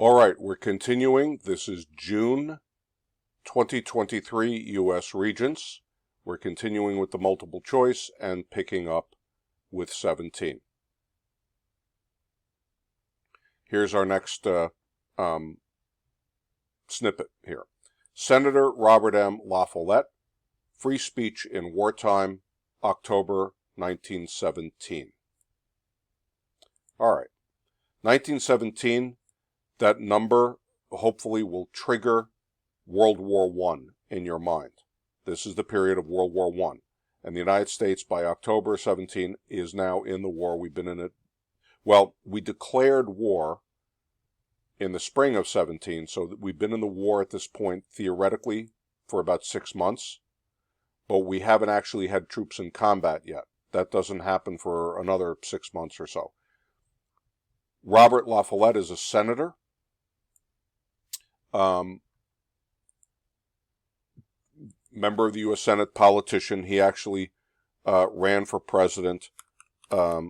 All right, we're continuing. This is June 2023 U.S. Regents. We're continuing with the multiple choice and picking up with 17. Here's our next snippet here. Senator Robert M. La Follette, Free Speech in Wartime, October 1917. All right, 1917, that number hopefully will trigger World War I in your mind. This is the period of World War I. And the United States, by October 17, is now in the war. We've been in it. Well, we declared war in the spring of 17, so that we've been in the war at this point, theoretically, for about 6 months. But we haven't actually had troops in combat yet. That doesn't happen for another 6 months or so. Robert La Follette is a senator. Member of the U.S. Senate, politician. He actually ran for president a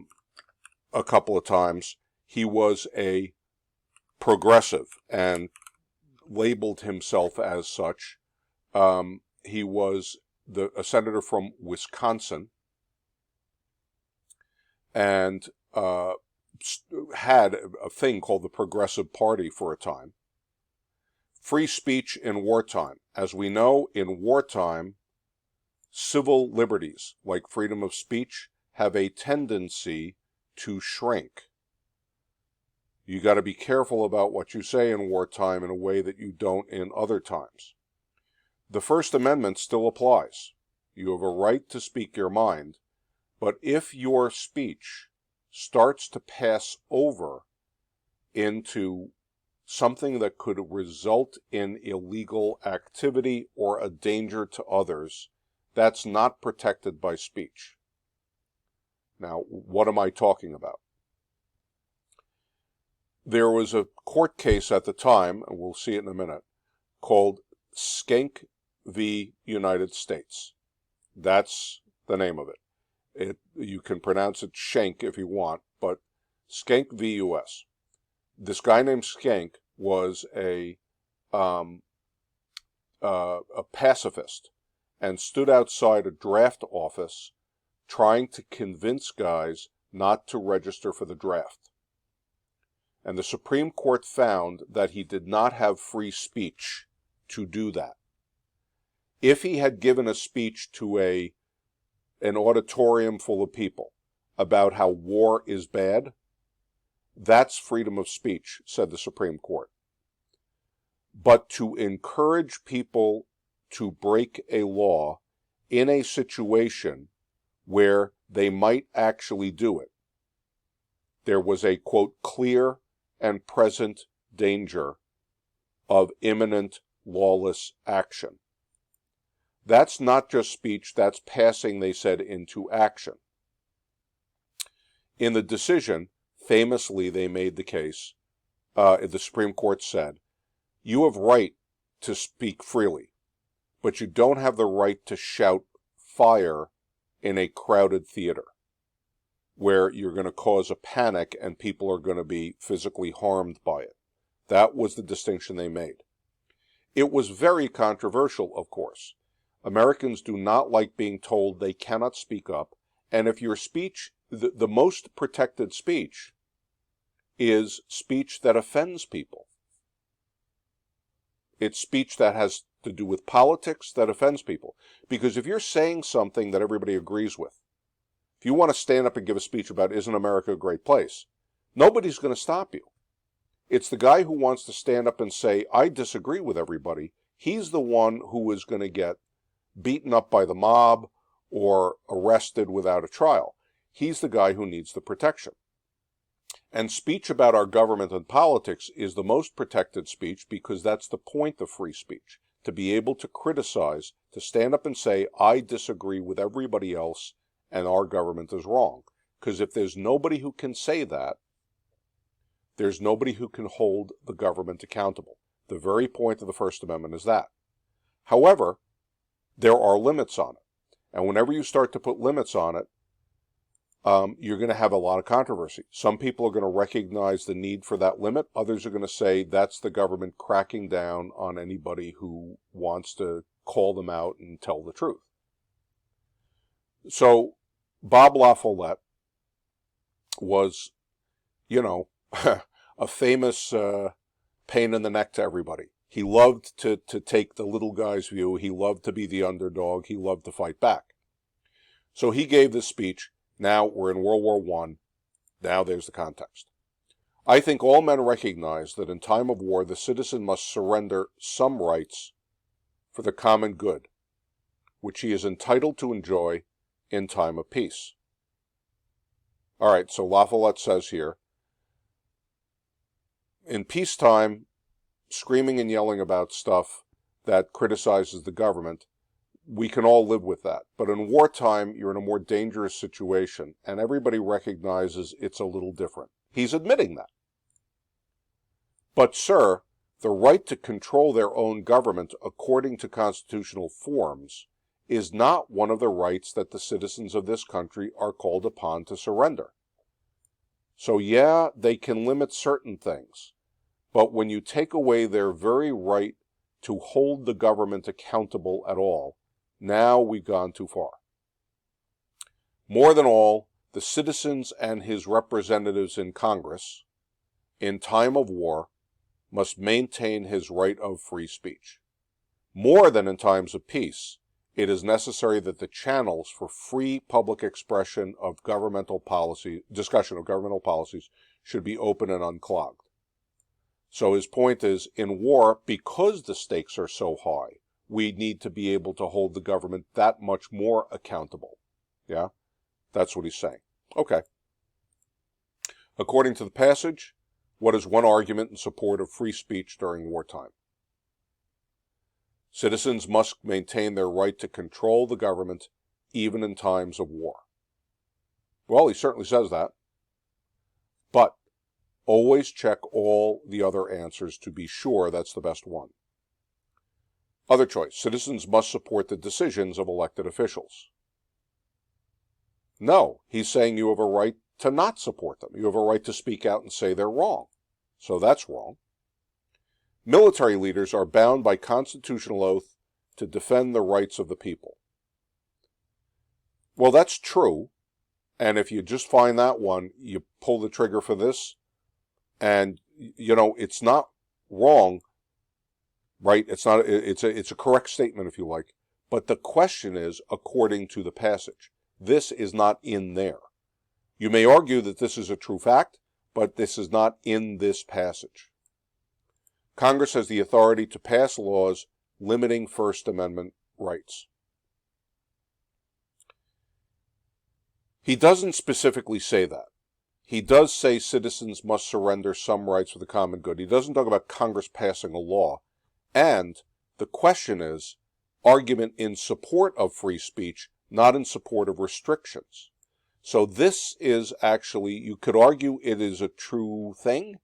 couple of times. He was a progressive and labeled himself as such. He was a senator from Wisconsin and had a thing called the Progressive Party for a time. Free speech in wartime. As we know, in wartime, civil liberties, like freedom of speech, have a tendency to shrink. You got to be careful about what you say in wartime in a way that you don't in other times. The First Amendment still applies. You have a right to speak your mind, but if your speech starts to pass over into something that could result in illegal activity or a danger to others, that's not protected by speech. Now, what am I talking about? There was a court case at the time, and we'll see it in a minute, called Schenck v. United States. That's the name of it. You can pronounce it Schenck if you want, but Schenck v. U.S. This guy named Schenck was a pacifist and stood outside a draft office trying to convince guys not to register for the draft. And the Supreme Court found that he did not have free speech to do that. If he had given a speech to an auditorium full of people about how war is bad, that's freedom of speech, said the Supreme Court. But to encourage people to break a law in a situation where they might actually do it, there was a, quote, clear and present danger of imminent lawless action. That's not just speech, that's passing, they said, into action. In the decision, famously, they made the case, the Supreme Court said, you have right to speak freely, but you don't have the right to shout fire in a crowded theater where you're going to cause a panic and people are going to be physically harmed by it. That was the distinction they made. It was very controversial, of course. Americans do not like being told they cannot speak up, and if your speech, the most protected speech, is speech that offends people. It's speech that has to do with politics that offends people. Because if you're saying something that everybody agrees with, if you want to stand up and give a speech about isn't America a great place, nobody's going to stop you. It's the guy who wants to stand up and say, I disagree with everybody. He's the one who is going to get beaten up by the mob or arrested without a trial. He's the guy who needs the protection. And speech about our government and politics is the most protected speech because that's the point of free speech, to be able to criticize, to stand up and say, I disagree with everybody else and our government is wrong. Because if there's nobody who can say that, there's nobody who can hold the government accountable. The very point of the First Amendment is that. However, there are limits on it. And whenever you start to put limits on it, you're going to have a lot of controversy. Some people are going to recognize the need for that limit. Others are going to say that's the government cracking down on anybody who wants to call them out and tell the truth. So Bob La Follette was, a famous pain in the neck to everybody. He loved to take the little guy's view. He loved to be the underdog. He loved to fight back. So he gave this speech. Now we're in World War I. Now there's the context. I think all men recognize that in time of war, the citizen must surrender some rights for the common good, which he is entitled to enjoy in time of peace. All right, so La Follette says here, in peacetime, screaming and yelling about stuff that criticizes the government, we can all live with that. But in wartime, you're in a more dangerous situation, and everybody recognizes it's a little different. He's admitting that. But, sir, the right to control their own government according to constitutional forms is not one of the rights that the citizens of this country are called upon to surrender. So, yeah, they can limit certain things, but when you take away their very right to hold the government accountable at all, now we've gone too far. More than all, the citizens and his representatives in Congress, in time of war, must maintain his right of free speech. More than in times of peace, it is necessary that the channels for free public expression of governmental policy, discussion of governmental policies, should be open and unclogged. So his point is, in war, because the stakes are so high, we need to be able to hold the government that much more accountable. Yeah? That's what he's saying. Okay. According to the passage, what is one argument in support of free speech during wartime? Citizens must maintain their right to control the government even in times of war. Well, he certainly says that. But always check all the other answers to be sure that's the best one. Other choice, citizens must support the decisions of elected officials. No, he's saying you have a right to not support them. You have a right to speak out and say they're wrong. So that's wrong. Military leaders are bound by constitutional oath to defend the rights of the people. Well, that's true. And if you just find that one, you pull the trigger for this. And, it's not wrong. Right? It's a correct statement, if you like. But the question is, according to the passage, this is not in there. You may argue that this is a true fact, but this is not in this passage. Congress has the authority to pass laws limiting First Amendment rights. He doesn't specifically say that. He does say citizens must surrender some rights for the common good. He doesn't talk about Congress passing a law. And the question is, argument in support of free speech, not in support of restrictions. So this is actually, you could argue it is a true thing,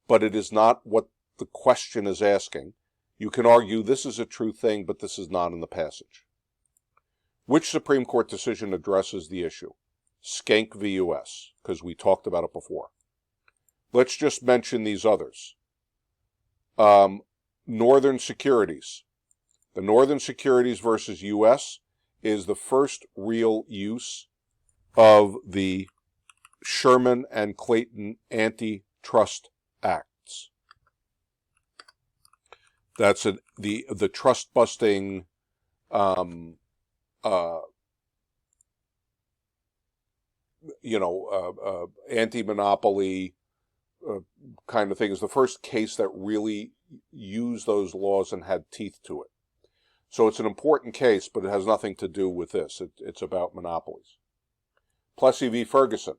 but it is not what the question is asking. You can argue this is a true thing, but this is not in the passage. Which Supreme Court decision addresses the issue? Skank v. U.S., because we talked about it before. Let's just mention these others. Northern Securities. The Northern Securities versus U.S. is the first real use of the Sherman and Clayton Antitrust Acts. That's the trust-busting anti-monopoly kind of thing. Is the first case that really used those laws and had teeth to it. So it's an important case, but it has nothing to do with this. It's about monopolies. Plessy v. Ferguson.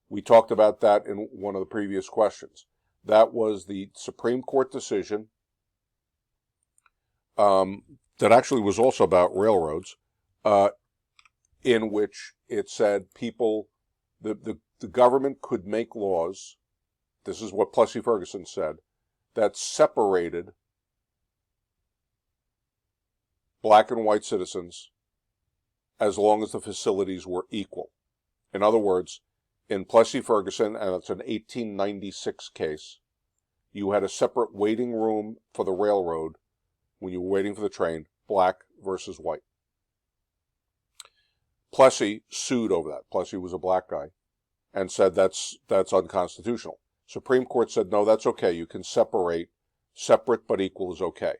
We talked about that in one of the previous questions. That was the Supreme Court decision that actually was also about railroads, in which it said the government could make laws, this is what Plessy Ferguson said, that separated black and white citizens as long as the facilities were equal. In other words, in Plessy Ferguson, and it's an 1896 case, you had a separate waiting room for the railroad when you were waiting for the train, black versus white. Plessy sued over that. Plessy was a black guy and said that's unconstitutional. Supreme Court said, no, that's okay. You can separate but equal is okay.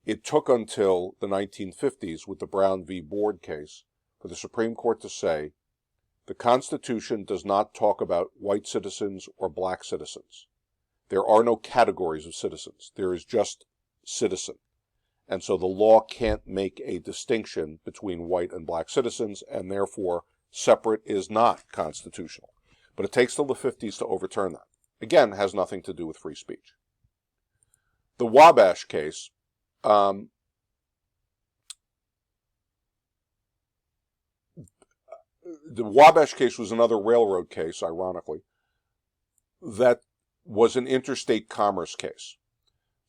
It took until the 1950s with the Brown v. Board case for the Supreme Court to say the Constitution does not talk about white citizens or black citizens. There are no categories of citizens. There is just citizen. And so the law can't make a distinction between white and black citizens, and therefore separate is not constitutional. But it takes till the 50s to overturn that. Again, has nothing to do with free speech. The Wabash case, the Wabash case was another railroad case, ironically, that was an interstate commerce case.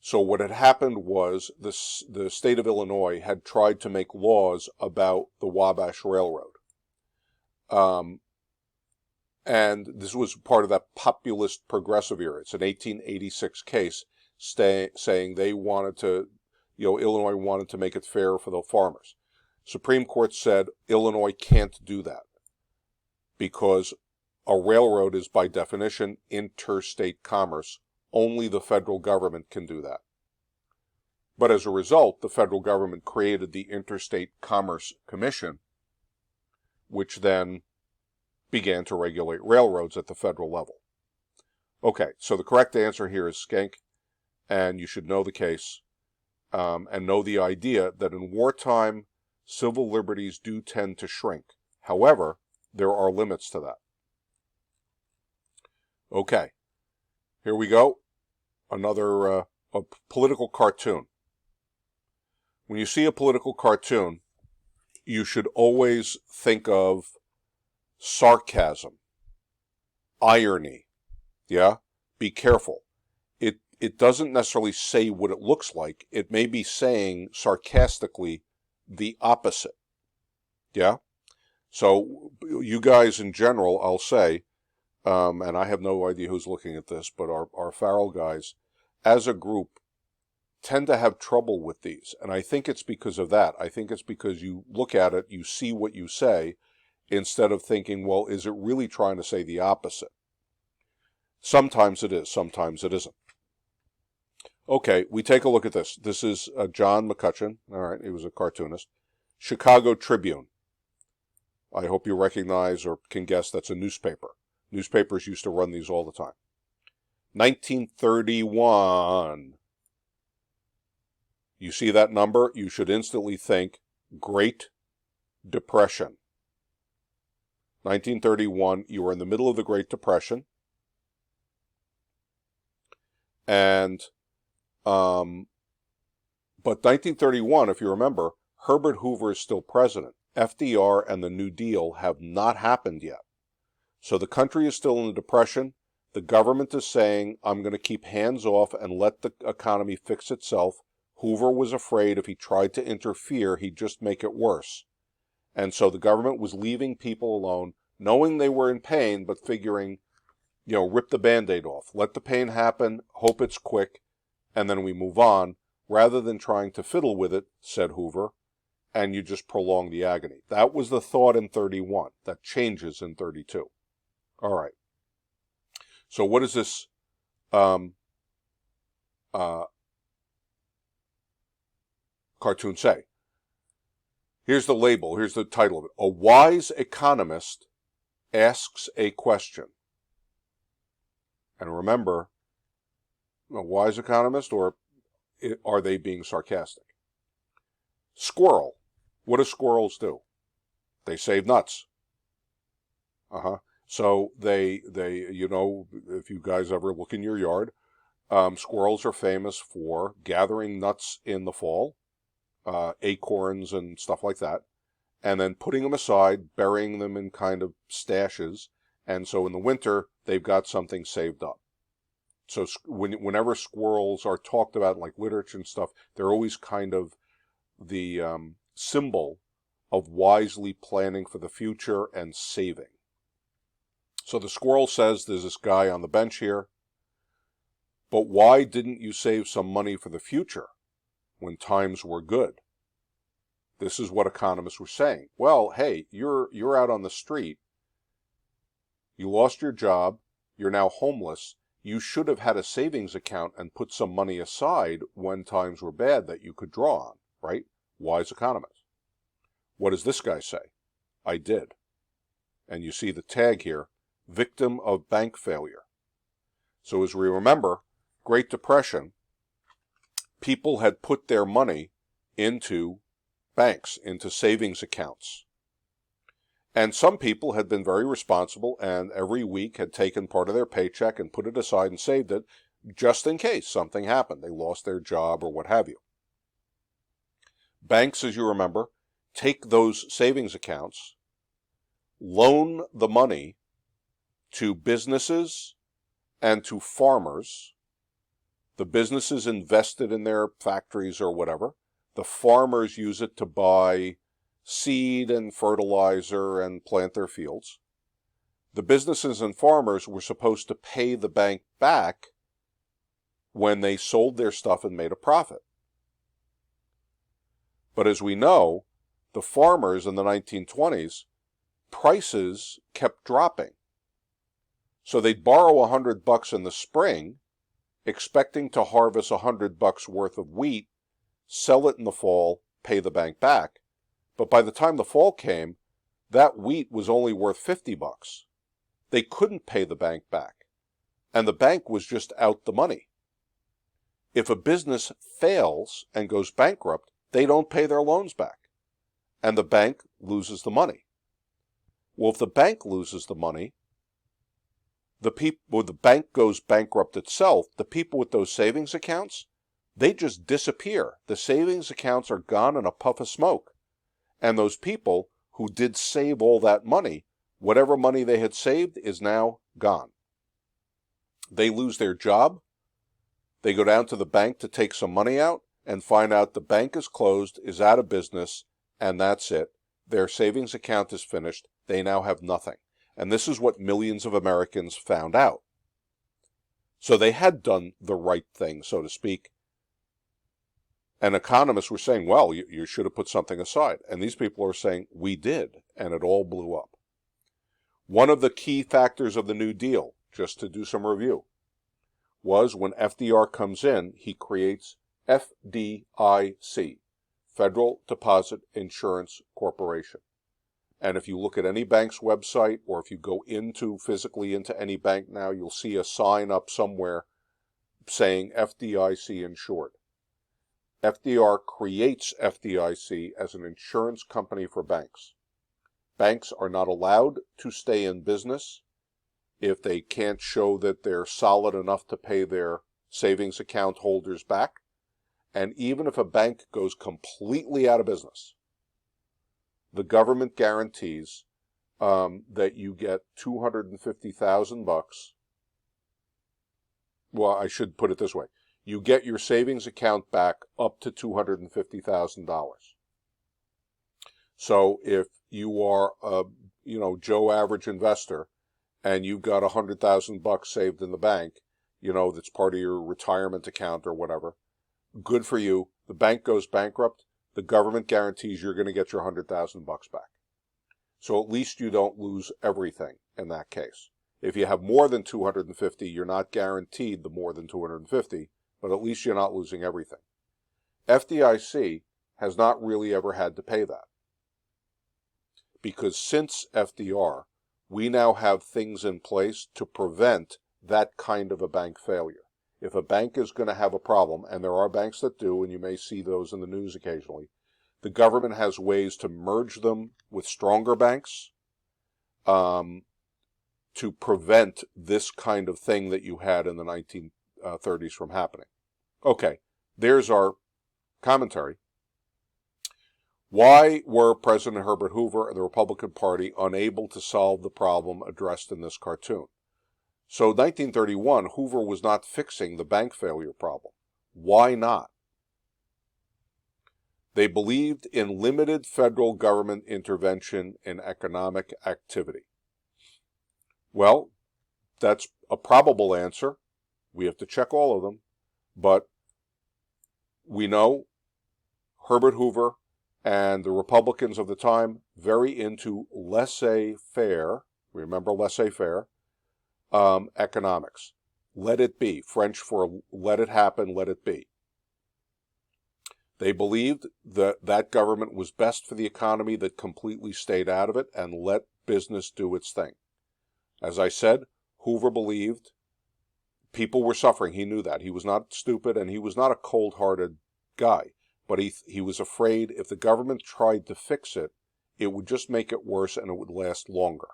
So what had happened was the state of Illinois had tried to make laws about the Wabash Railroad. And this was part of that populist progressive era. It's an 1886 case saying they wanted to, Illinois wanted to make it fair for the farmers. Supreme Court said Illinois can't do that because a railroad is by definition interstate commerce. Only the federal government can do that. But as a result, the federal government created the Interstate Commerce Commission, which then began to regulate railroads at the federal level. Okay, so the correct answer here is Skank, and you should know the case and know the idea that in wartime, civil liberties do tend to shrink. However, there are limits to that. Okay, here we go. Another a political cartoon. When you see a political cartoon, you should always think of sarcasm, irony. Yeah? Be careful. It doesn't necessarily say what it looks like. It may be saying sarcastically the opposite. Yeah? So you guys in general, I'll say, and I have no idea who's looking at this, but our Farrell guys, as a group, tend to have trouble with these. And I think it's because of that. I think it's because you look at it, you see what you say, instead of thinking, well, is it really trying to say the opposite? Sometimes it is, sometimes it isn't. Okay, we take a look at this. This is John McCutcheon. All right, he was a cartoonist. Chicago Tribune. I hope you recognize or can guess that's a newspaper. Newspapers used to run these all the time. 1931. You see that number, you should instantly think Great Depression. 1931, you were in the middle of the Great Depression. And, but 1931, if you remember, Herbert Hoover is still president. FDR and the New Deal have not happened yet. So the country is still in a depression. The government is saying, I'm going to keep hands off and let the economy fix itself. Hoover was afraid if he tried to interfere, he'd just make it worse. And so the government was leaving people alone, knowing they were in pain, but figuring, rip the Band-Aid off. Let the pain happen, hope it's quick, and then we move on, rather than trying to fiddle with it, said Hoover, and you just prolong the agony. That was the thought in 31. That changes in 32. All right. So what does this cartoon say? Here's the label. Here's the title of it. A wise economist asks a question. And remember, a wise economist, or are they being sarcastic? Squirrel. What do squirrels do? They save nuts. So they, if you guys ever look in your yard, squirrels are famous for gathering nuts in the fall, acorns and stuff like that, and then putting them aside, burying them in kind of stashes, and so in the winter, they've got something saved up. So whenever squirrels are talked about in like literature and stuff, they're always kind of the symbol of wisely planning for the future and saving. So the squirrel says, there's this guy on the bench here, but why didn't you save some money for the future when times were good? This is what economists were saying. Well, hey, you're out on the street. You lost your job. You're now homeless. You should have had a savings account and put some money aside when times were bad that you could draw on, right? Wise economist. What does this guy say? I did. And you see the tag here, victim of bank failure. So as we remember, Great Depression, people had put their money into banks, into savings accounts. And some people had been very responsible and every week had taken part of their paycheck and put it aside and saved it just in case something happened. They lost their job or what have you. Banks, as you remember, take those savings accounts, loan the money to businesses and to farmers. The businesses invested in their factories or whatever. The farmers use it to buy seed and fertilizer and plant their fields. The businesses and farmers were supposed to pay the bank back when they sold their stuff and made a profit. But as we know, the farmers in the 1920s, prices kept dropping. So they'd borrow $100 in the spring, expecting to harvest $100 worth of wheat, sell it in the fall, pay the bank back. But by the time the fall came, that wheat was only worth $50. They couldn't pay the bank back, and the bank was just out the money. If a business fails and goes bankrupt, they don't pay their loans back, and the bank loses the money. Well, if the bank loses the money, the bank goes bankrupt itself, the people with those savings accounts, they just disappear. The savings accounts are gone in a puff of smoke. And those people who did save all that money, whatever money they had saved is now gone. They lose their job. They go down to the bank to take some money out and find out the bank is closed, is out of business, and that's it. Their savings account is finished. They now have nothing. And this is what millions of Americans found out. So they had done the right thing, so to speak. And economists were saying, well, you should have put something aside. And these people are saying, we did, and it all blew up. One of the key factors of the New Deal, just to do some review, was when FDR comes in, he creates FDIC, Federal Deposit Insurance Corporation. And if you look at any bank's website, or if you go physically into any bank now, you'll see a sign up somewhere saying FDIC insured. FDR creates FDIC as an insurance company for banks. Banks are not allowed to stay in business if they can't show that they're solid enough to pay their savings account holders back. And even if a bank goes completely out of business, the government guarantees that you get $250,000. Well, I should put it this way. You get your savings account back up to $250,000. So if you are a, Joe average investor and you've got $100,000 saved in the bank, that's part of your retirement account or whatever, good for you. The bank goes bankrupt. The government guarantees you're going to get your $100,000 back. So at least you don't lose everything in that case. If you have more than 250, you're not guaranteed the more than 250, but at least you're not losing everything. FDIC has not really ever had to pay that. Because since FDR, we now have things in place to prevent that kind of a bank failure. If a bank is going to have a problem, and there are banks that do, and you may see those in the news occasionally, the government has ways to merge them with stronger banks to prevent this kind of thing that you had in the 1930s from happening. Okay, there's our commentary. Why were President Herbert Hoover and the Republican Party unable to solve the problem addressed in this cartoon? So 1931, Hoover was not fixing the bank failure problem. Why not? They believed in limited federal government intervention in economic activity. Well, that's a probable answer. We have to check all of them. But we know Herbert Hoover and the Republicans of the time, very into laissez-faire, remember laissez-faire, economics. Let it be. French for let it happen, let it be. They believed that that government was best for the economy, that completely stayed out of it and let business do its thing. As I said, Hoover believed people were suffering. He knew that. He was not stupid, and he was not a cold-hearted guy. But he was afraid if the government tried to fix it, it would just make it worse and it would last longer.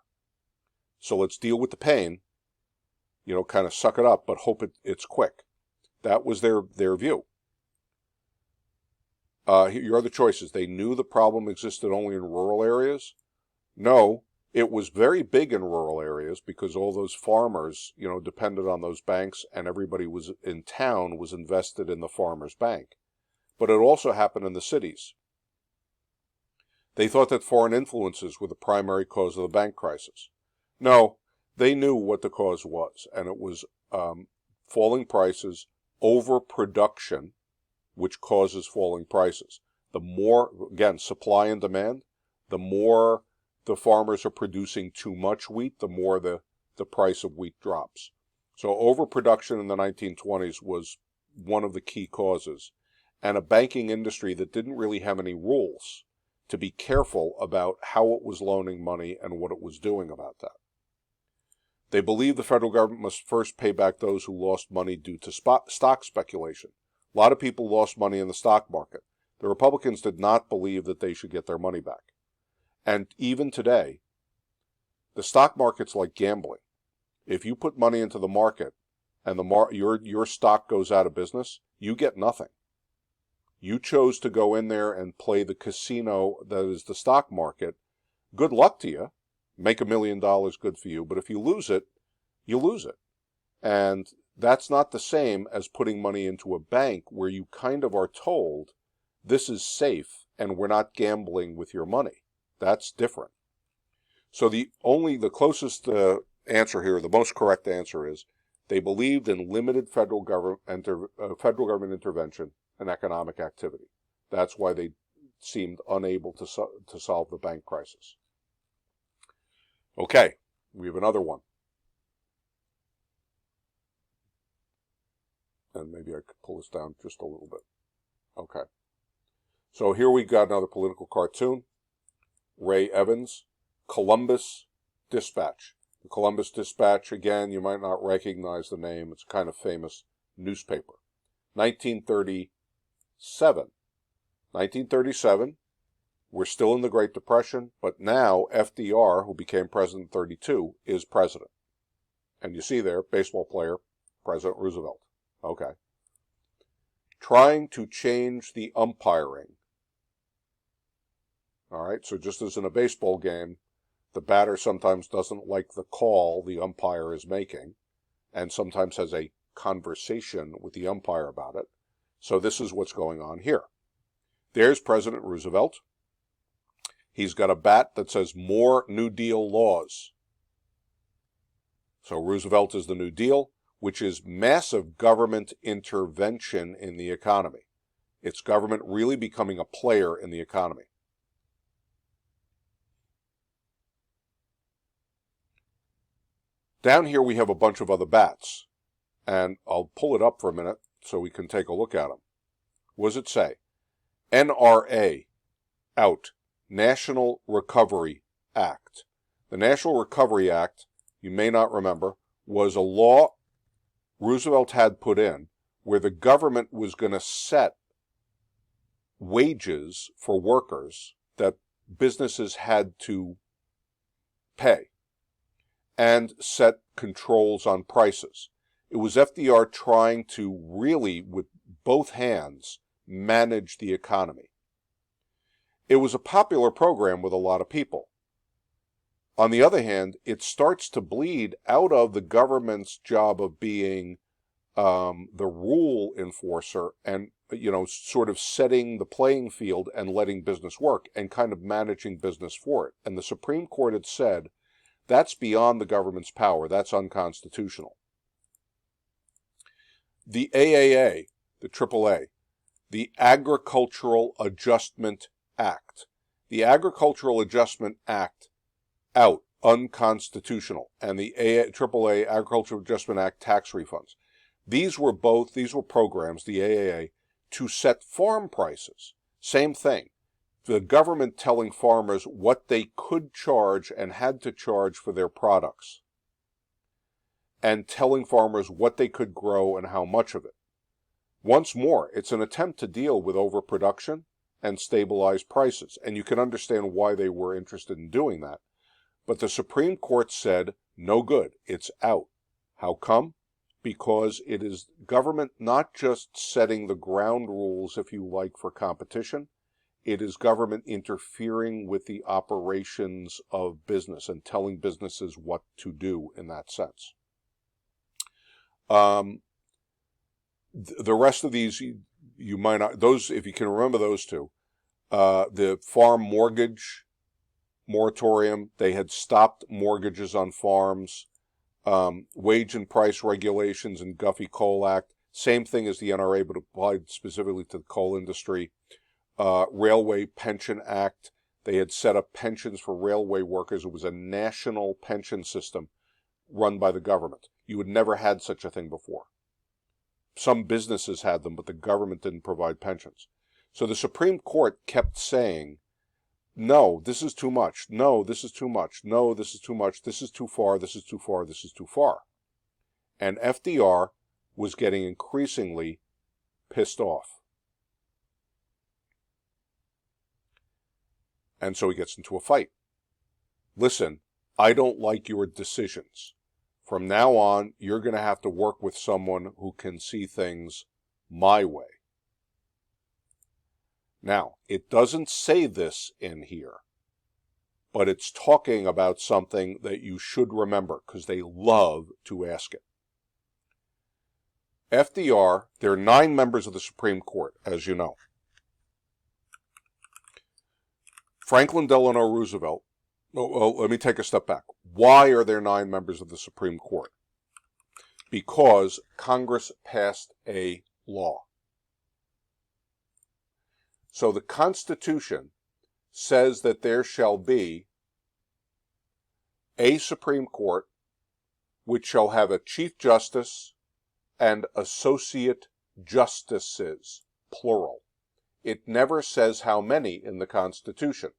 So let's deal with the pain, kind of suck it up, but hope it's quick. That was their view. Your other choices. They knew the problem existed only in rural areas. No, it was very big in rural areas because all those farmers, depended on those banks, and everybody was in town was invested in the farmer's bank. But it also happened in the cities. They thought that foreign influences were the primary cause of the bank crisis. No, they knew what the cause was, and it was falling prices, overproduction, which causes falling prices. The more, again, supply and demand, the more the farmers are producing too much wheat, the more the price of wheat drops. So overproduction in the 1920s was one of the key causes, and a banking industry that didn't really have any rules to be careful about how it was loaning money and what it was doing about that. They believed the federal government must first pay back those who lost money due to stock speculation. A lot of people lost money in the stock market. The Republicans did not believe that they should get their money back. And even today, the stock market's like gambling. If you put money into the market and your stock goes out of business, you get nothing. You chose to go in there and play the casino that is the stock market. Good luck to you. Make $1 million, good for you. But if you lose it, you lose it. And that's not the same as putting money into a bank where you kind of are told this is safe and we're not gambling with your money. That's different. So the closest answer here, the most correct answer is they believed in limited federal government intervention and economic activity. That's why they seemed unable to solve the bank crisis. Okay, we have another one. And maybe I could pull this down just a little bit. Okay. So here we got another political cartoon. Ray Evans, Columbus Dispatch. The Columbus Dispatch, again, you might not recognize the name. It's a kind of famous newspaper. 1937. We're still in the Great Depression, but now FDR, who became president in 1932, is president. And you see there, baseball player, President Roosevelt. Okay. Trying to change the umpiring. All right, so just as in a baseball game, the batter sometimes doesn't like the call the umpire is making, and sometimes has a conversation with the umpire about it. So this is what's going on here. There's President Roosevelt. He's got a bat that says more New Deal laws. So Roosevelt is the New Deal, which is massive government intervention in the economy. It's government really becoming a player in the economy. Down here we have a bunch of other bats, and I'll pull it up for a minute so we can take a look at them. What does it say? NRA, out. National Recovery Act. The National Recovery Act, you may not remember, was a law Roosevelt had put in where the government was going to set wages for workers that businesses had to pay and set controls on prices. It was FDR trying to really, with both hands, manage the economy. It was a popular program with a lot of people. On the other hand, it starts to bleed out of the government's job of being the rule enforcer and, sort of setting the playing field and letting business work and kind of managing business for it. And the Supreme Court had said That's beyond the government's power. That's unconstitutional. The AAA, the AAA, the Agricultural Adjustment Act. The Agricultural Adjustment Act, out, unconstitutional. And the AAA, Agricultural Adjustment Act, tax refunds. These were programs, the AAA, to set farm prices. Same thing. The government telling farmers what they could charge and had to charge for their products, and telling farmers what they could grow and how much of it. Once more, it's an attempt to deal with overproduction and stabilize prices, and you can understand why they were interested in doing that. But the Supreme Court said, no good, it's out. How come? Because it is government not just setting the ground rules, if you like, for competition. It is government interfering with the operations of business and telling businesses what to do in that sense. The rest of these, you might not, those, if you can remember those two, the farm mortgage moratorium, they had stopped mortgages on farms, wage and price regulations and Guffey Coal Act, same thing as the NRA, but applied specifically to the coal industry. Railway Pension Act, they had set up pensions for railway workers. It was a national pension system run by the government. You had never had such a thing before. Some businesses had them, but the government didn't provide pensions. So the Supreme Court kept saying, no, this is too much. No, this is too much. No, this is too much. This is too far. This is too far. This is too far. And FDR was getting increasingly pissed off. And so he gets into a fight. Listen, I don't like your decisions. From now on, you're going to have to work with someone who can see things my way. Now, it doesn't say this in here, but it's talking about something that you should remember because they love to ask it. FDR, there are 9 members of the Supreme Court, as you know. Franklin Delano Roosevelt, let me take a step back. Why are there 9 members of the Supreme Court? Because Congress passed a law. So the Constitution says that there shall be a Supreme Court which shall have a Chief Justice and associate justices, plural. It never says how many in the Constitution.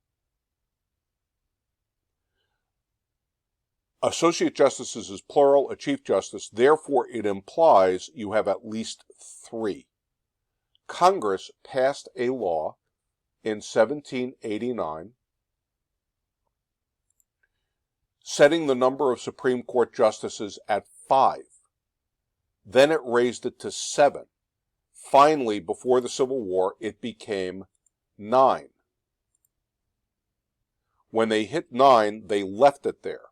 Associate justices is plural, a Chief Justice, therefore it implies you have at least 3. Congress passed a law in 1789 setting the number of Supreme Court justices at 5. Then it raised it to 7. Finally, before the Civil War, it became 9. When they hit 9, they left it there.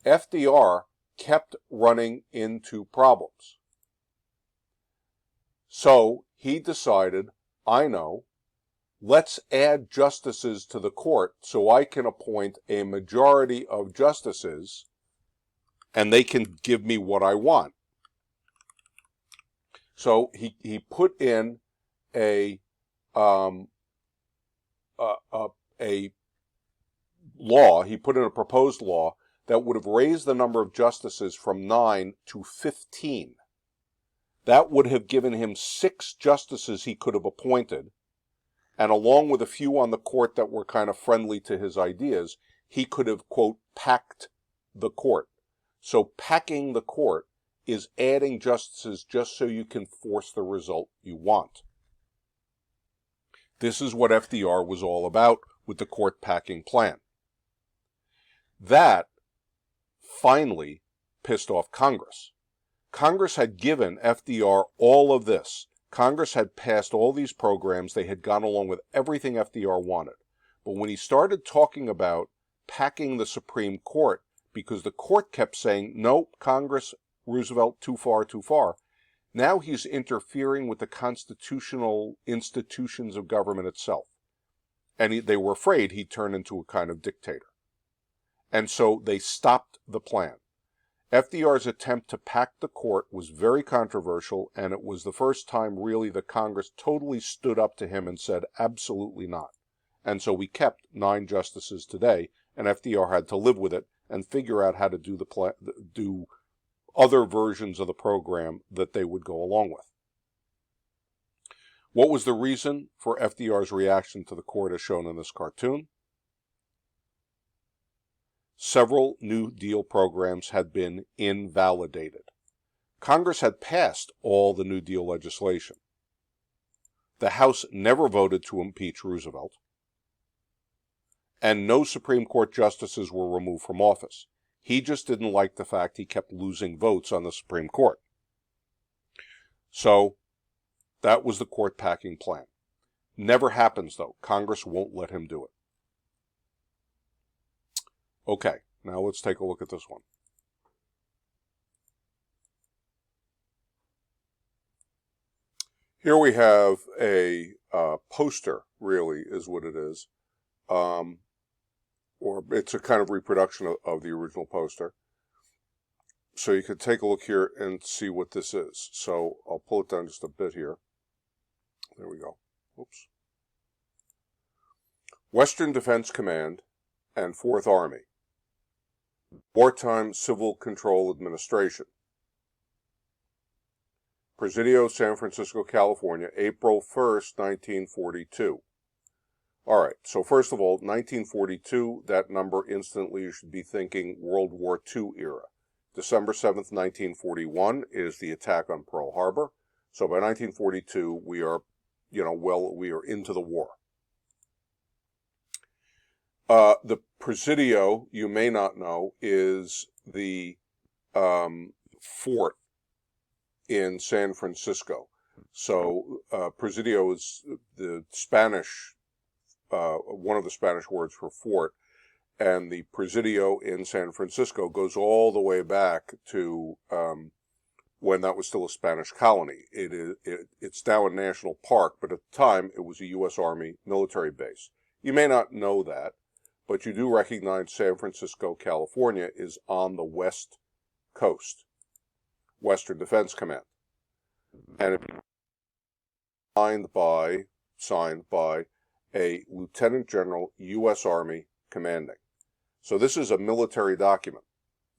FDR kept running into problems. So he decided, I know, let's add justices to the court so I can appoint a majority of justices and they can give me what I want. So he put in a law, he put in a proposed law that would have raised the number of justices from 9 to 15. That would have given him 6 justices he could have appointed, and along with a few on the court that were kind of friendly to his ideas, he could have, quote, packed the court. So packing the court is adding justices just so you can force the result you want. This is what FDR was all about with the court packing plan. That finally pissed off Congress. Congress had given FDR all of this. Congress had passed all these programs. They had gone along with everything FDR wanted. But when he started talking about packing the Supreme Court, because the court kept saying, nope, Congress, Roosevelt, too far, too far. Now he's interfering with the constitutional institutions of government itself. And they were afraid he'd turn into a kind of dictator. And so they stopped the plan. FDR's attempt to pack the court was very controversial, and it was the first time really that Congress totally stood up to him and said, absolutely not. And so we kept 9 justices today, and FDR had to live with it and figure out how to do other versions of the program that they would go along with. What was the reason for FDR's reaction to the court as shown in this cartoon? Several New Deal programs had been invalidated. Congress had passed all the New Deal legislation. The House never voted to impeach Roosevelt, and no Supreme Court justices were removed from office. He just didn't like the fact he kept losing votes on the Supreme Court. So that was the court packing plan. Never happens, though. Congress won't let him do it. Okay, now let's take a look at this one. Here we have a poster, really, is what it is. Or it's a kind of reproduction of the original poster. So you could take a look here and see what this is. So I'll pull it down just a bit here. There we go. Oops. Western Defense Command and 4th Army. Wartime Civil Control Administration. Presidio, San Francisco, California, April 1st, 1942. All right, so first of all, 1942, that number instantly you should be thinking World War II era. December 7th, 1941 is the attack on Pearl Harbor. So by 1942, we are, we are into the war. The Presidio, you may not know, is the fort in San Francisco. So Presidio is the Spanish, one of the Spanish words for fort, and the Presidio in San Francisco goes all the way back to when that was still a Spanish colony. It's now a national park, but at the time it was a U.S. Army military base. You may not know that, but you do recognize San Francisco, California is on the west coast, Western Defense Command. And it's signed by a Lieutenant General, U.S. Army commanding. So this is a military document.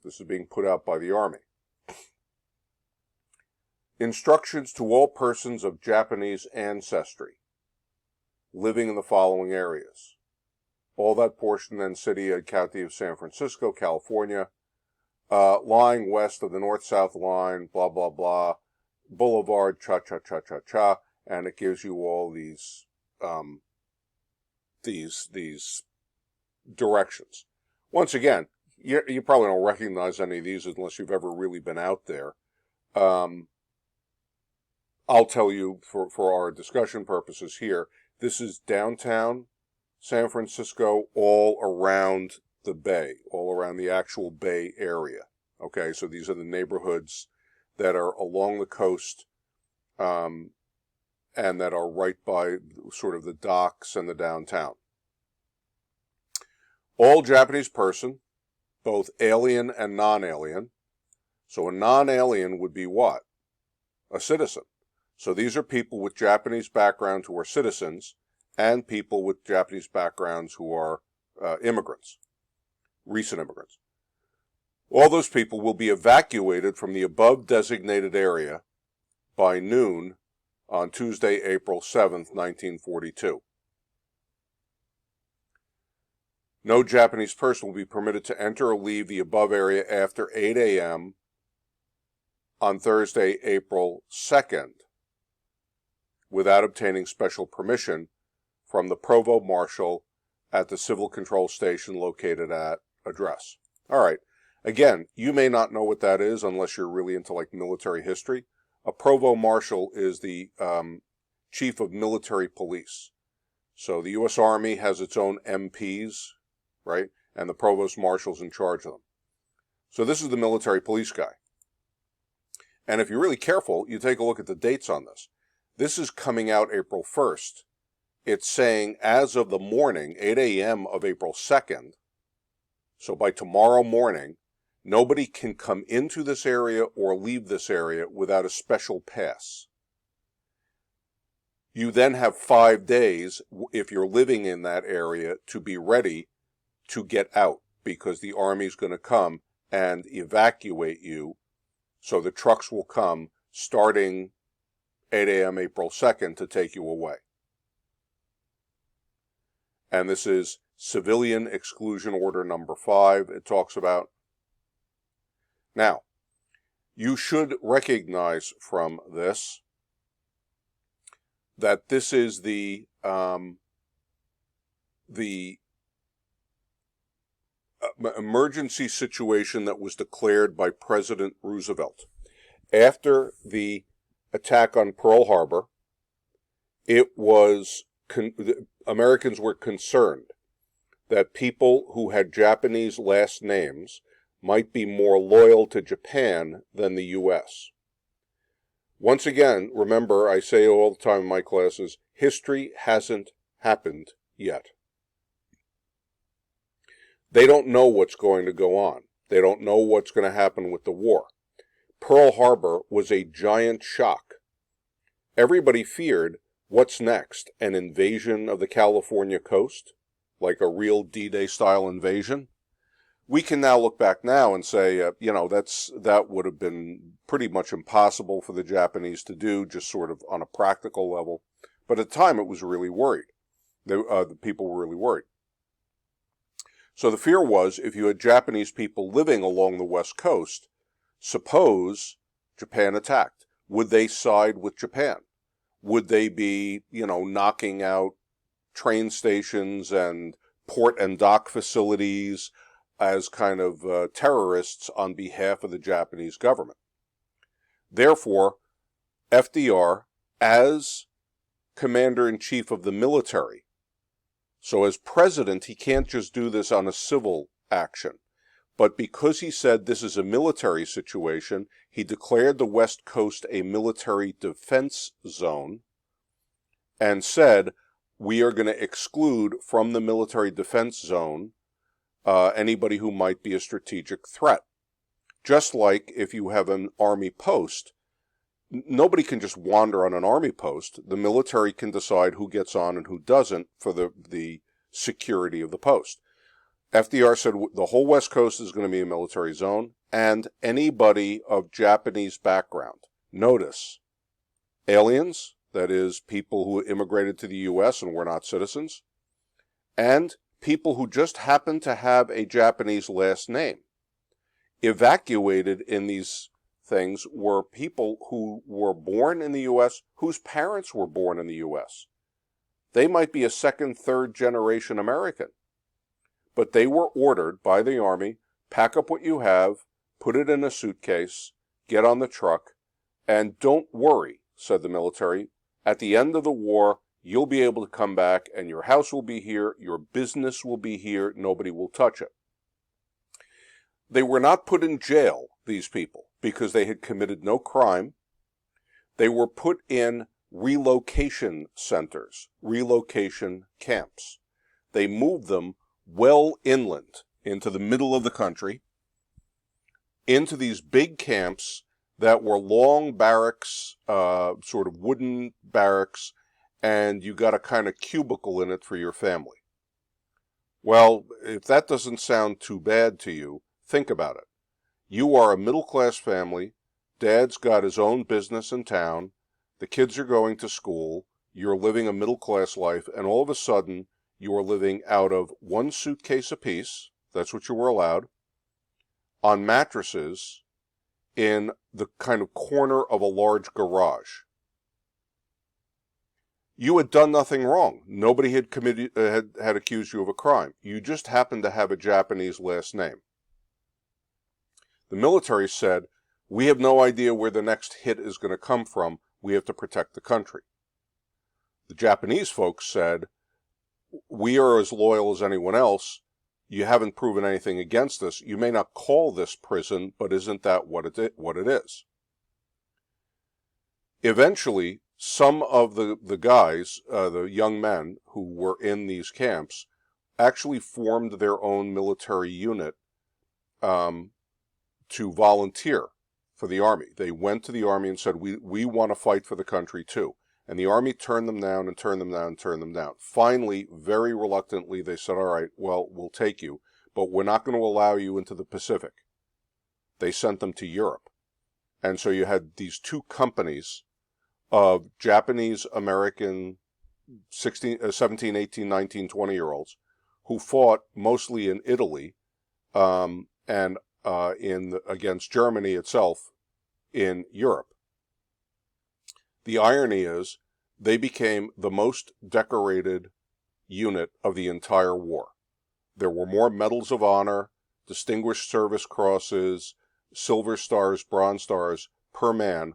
This is being put out by the Army. Instructions to all persons of Japanese ancestry living in the following areas. All that portion and city and county of San Francisco, California, lying west of the north-south line, blah, blah, blah, boulevard, cha-cha-cha-cha-cha, and it gives you all these directions. Once again, you probably don't recognize any of these unless you've ever really been out there. I'll tell you for our discussion purposes here, this is downtown San Francisco, all around the bay, all around the actual bay area. Okay, so these are the neighborhoods that are along the coast and that are right by sort of the docks and the downtown. All Japanese person, both alien and non-alien. So a non-alien would be what? A citizen. So these are people with Japanese background who are citizens, and people with Japanese backgrounds who are immigrants, recent immigrants. All those people will be evacuated from the above designated area by noon on Tuesday, April 7th, 1942. No Japanese person will be permitted to enter or leave the above area after 8 a.m. on Thursday, April 2nd, without obtaining special permission from the Provost Marshal at the Civil Control Station located at address. All right. Again, you may not know what that is unless you're really into like military history. A Provost Marshal is the Chief of Military Police. So the U.S. Army has its own MPs, right? And the Provost Marshal's in charge of them. So this is the military police guy. And if you're really careful, you take a look at the dates on this. This is coming out April 1st. It's saying as of the morning, 8 a.m. of April 2nd, So by tomorrow morning, nobody can come into this area or leave this area without a special pass. You then have 5 days, if you're living in that area, to be ready to get out, because the Army's going to come and evacuate you. So the trucks will come starting 8 a.m. April 2nd to take you away. And this is Civilian Exclusion Order number 5 it talks about. Now, you should recognize from this that this is the emergency situation that was declared by President Roosevelt. After the attack on Pearl Harbor, Americans were concerned that people who had Japanese last names might be more loyal to Japan than the U.S. Once again, remember, I say all the time in my classes, history hasn't happened yet. They don't know what's going to go on. They don't know what's going to happen with the war. Pearl Harbor was a giant shock. Everybody feared, what's next? An invasion of the California coast? Like a real D-Day style invasion? We can now look back now and say, that would have been pretty much impossible for the Japanese to do, just sort of on a practical level. But at the time, it was really worried. The people were really worried. So the fear was, if you had Japanese people living along the West Coast, suppose Japan attacked. Would they side with Japan? Would they be, knocking out train stations and port and dock facilities as kind of terrorists on behalf of the Japanese government? Therefore, FDR, as commander-in-chief of the military, so as president, he can't just do this on a civil action. But because he said this is a military situation, he declared the West Coast a military defense zone and said, we are going to exclude from the military defense zone anybody who might be a strategic threat. Just like if you have an army post, nobody can just wander on an army post. The military can decide who gets on and who doesn't for the security of the post. FDR said the whole West Coast is going to be a military zone, and anybody of Japanese background. Notice, aliens, that is, people who immigrated to the U.S. and were not citizens, and people who just happen to have a Japanese last name. Evacuated in these things were people who were born in the U.S., whose parents were born in the U.S. They might be a second, third generation American. But they were ordered by the Army, pack up what you have, put it in a suitcase, get on the truck, and don't worry, said the military. At the end of the war, you'll be able to come back, and your house will be here, your business will be here, nobody will touch it. They were not put in jail, these people, because they had committed no crime. They were put in relocation centers, relocation camps. They moved them well inland into the middle of the country, into these big camps that were long barracks, sort of wooden barracks, and you got a kind of cubicle in it for your family. Well, if that doesn't sound too bad to you, think about it. You are a middle-class family, dad's got his own business in town, the kids are going to school, you're living a middle-class life, and all of a sudden, you are living out of one suitcase apiece, that's what you were allowed, on mattresses in the kind of corner of a large garage. You had done nothing wrong. Nobody had had accused you of a crime. You just happened to have a Japanese last name. The military said, we have no idea where the next hit is going to come from. We have to protect the country. The Japanese folks said, we are as loyal as anyone else. You haven't proven anything against us. You may not call this prison, but isn't that what it is? Eventually, some of the guys, the young men who were in these camps, actually formed their own military unit to volunteer for the Army. They went to the Army and said, we want to fight for the country too. And the Army turned them down and turned them down and turned them down. Finally, very reluctantly, they said, all right, well, we'll take you, but we're not going to allow you into the Pacific. They sent them to Europe. And so you had these two companies of Japanese American 17, 18, 19, 20-year-olds who fought mostly in Italy and against Germany itself in Europe. The irony is they became the most decorated unit of the entire war. There were more medals of honor, distinguished service crosses, silver stars, bronze stars per man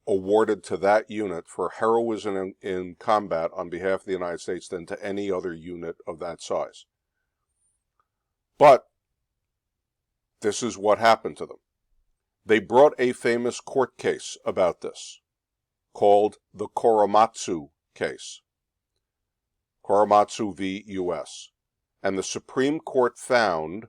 awarded to that unit for heroism in combat on behalf of the United States than to any other unit of that size. But this is what happened to them. They brought a famous court case about this, called the Korematsu case. Korematsu v. U.S. And the Supreme Court found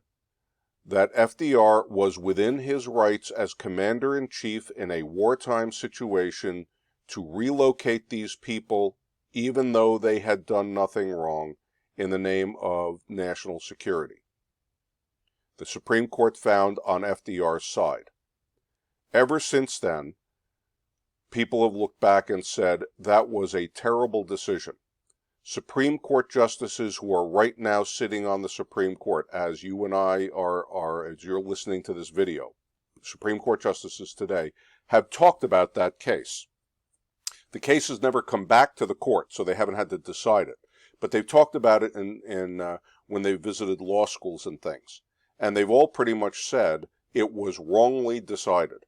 that FDR was within his rights as commander-in-chief in a wartime situation to relocate these people, even though they had done nothing wrong, in the name of national security. The Supreme Court found on FDR's side. Ever since then, people have looked back and said that was a terrible decision. Supreme Court justices who are right now sitting on the Supreme Court, as you and I are as you're listening to this video, Supreme Court justices today, have talked about that case. The case has never come back to the court, so they haven't had to decide it. But they've talked about it when they visited law schools and things. And they've all pretty much said it was wrongly decided.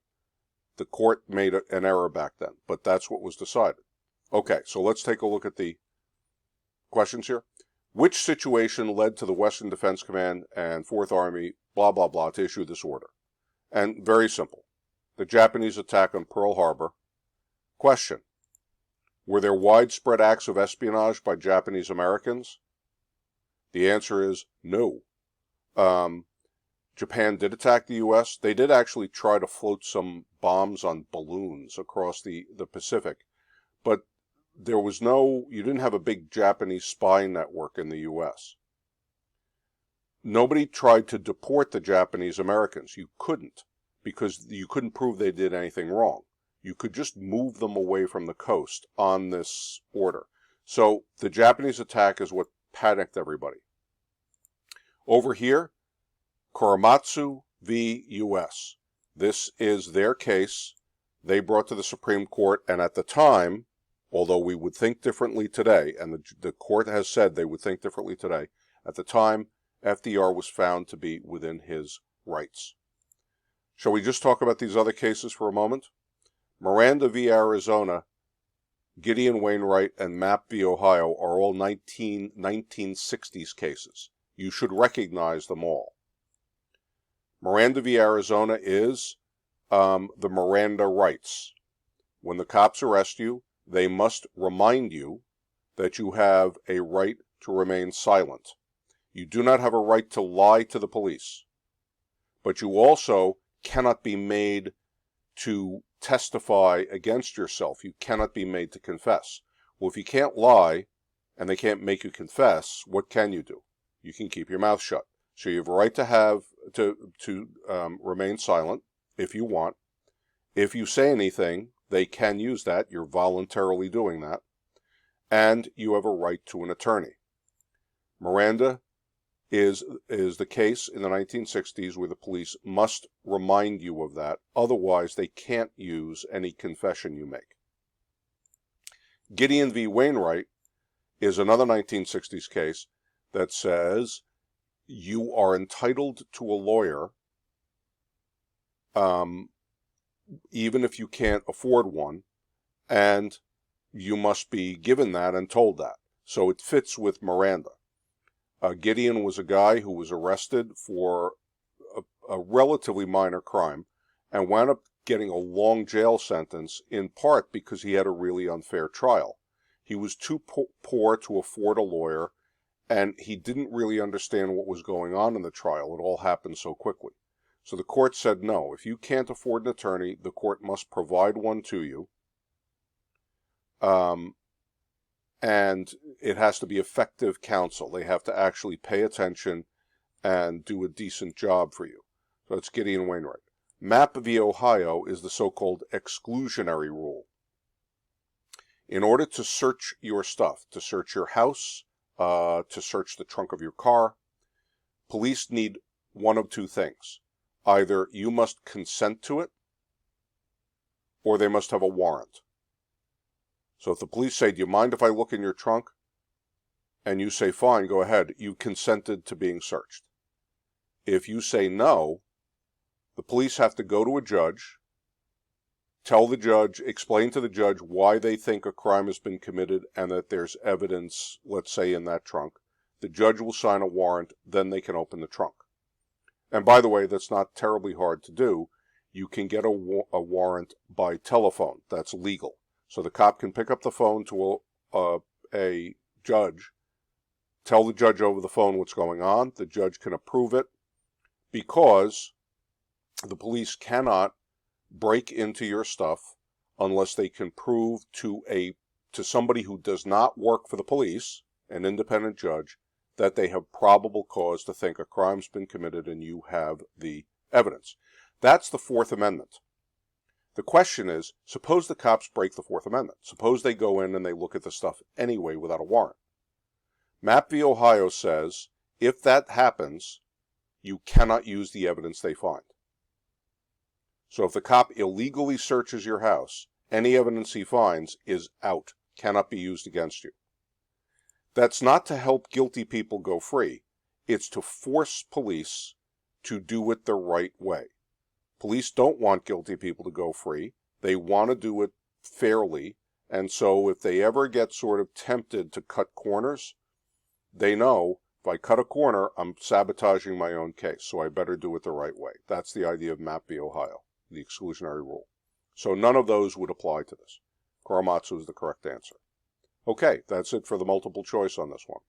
The court made an error back then, but that's what was decided. Okay, so let's take a look at the questions here. Which situation led to the Western Defense Command and Fourth Army, blah, blah, blah, to issue this order? And very simple. The Japanese attack on Pearl Harbor. Question. Were there widespread acts of espionage by Japanese Americans? The answer is no. Japan did attack the U.S. They did actually try to float some bombs on balloons across the Pacific, but you didn't have a big Japanese spy network in the U.S. Nobody tried to deport the Japanese Americans. You couldn't, because you couldn't prove they did anything wrong. You could just move them away from the coast on this order. So the Japanese attack is what panicked everybody. Over here, Korematsu v. U.S. This is their case. They brought to the Supreme Court, and at the time, although we would think differently today, and the court has said they would think differently today, at the time, FDR was found to be within his rights. Shall we just talk about these other cases for a moment? Miranda v. Arizona, Gideon Wainwright, and Mapp v. Ohio are all 1960s cases. You should recognize them all. Miranda v. Arizona is the Miranda rights. When the cops arrest you, they must remind you that you have a right to remain silent. You do not have a right to lie to the police, but you also cannot be made to testify against yourself. You cannot be made to confess. Well, if you can't lie and they can't make you confess, what can you do? You can keep your mouth shut. So you have a right to remain silent if you want. If you say anything, they can use that. You're voluntarily doing that. And you have a right to an attorney. Miranda is the case in the 1960s where the police must remind you of that. Otherwise, they can't use any confession you make. Gideon v. Wainwright is another 1960s case that says you are entitled to a lawyer even if you can't afford one, and you must be given that and told that. So it fits with Miranda. Gideon was a guy who was arrested for a relatively minor crime and wound up getting a long jail sentence, in part because he had a really unfair trial. He was too poor to afford a lawyer, and he didn't really understand what was going on in the trial. It all happened so quickly. So the court said, no, if you can't afford an attorney, the court must provide one to you. And it has to be effective counsel. They have to actually pay attention and do a decent job for you. So it's Gideon Wainwright. Mapp v. Ohio is the so-called exclusionary rule. In order to search your stuff, to search your house, to search the trunk of your car, police need one of two things. Either you must consent to it, or they must have a warrant. So if the police say, do you mind if I look in your trunk? And you say, fine, go ahead, you consented to being searched. If you say no, the police have to go to a judge, tell the judge, explain to the judge why they think a crime has been committed and that there's evidence, let's say, in that trunk. The judge will sign a warrant, then they can open the trunk. And by the way, that's not terribly hard to do. You can get a warrant by telephone. That's legal. So the cop can pick up the phone to a judge, tell the judge over the phone what's going on. The judge can approve it because the police cannot break into your stuff unless they can prove to somebody who does not work for the police, an independent judge, that they have probable cause to think a crime's been committed and you have the evidence. That's the Fourth Amendment. The question is, suppose the cops break the Fourth Amendment. Suppose they go in and they look at the stuff anyway without a warrant. Mapp v. Ohio says, if that happens, you cannot use the evidence they find. So if the cop illegally searches your house, any evidence he finds is out, cannot be used against you. That's not to help guilty people go free. It's to force police to do it the right way. Police don't want guilty people to go free. They want to do it fairly. And so if they ever get sort of tempted to cut corners, they know if I cut a corner, I'm sabotaging my own case. So I better do it the right way. That's the idea of Mapp v. Ohio, the exclusionary rule. So none of those would apply to this. Korematsu is the correct answer. Okay, that's it for the multiple choice on this one.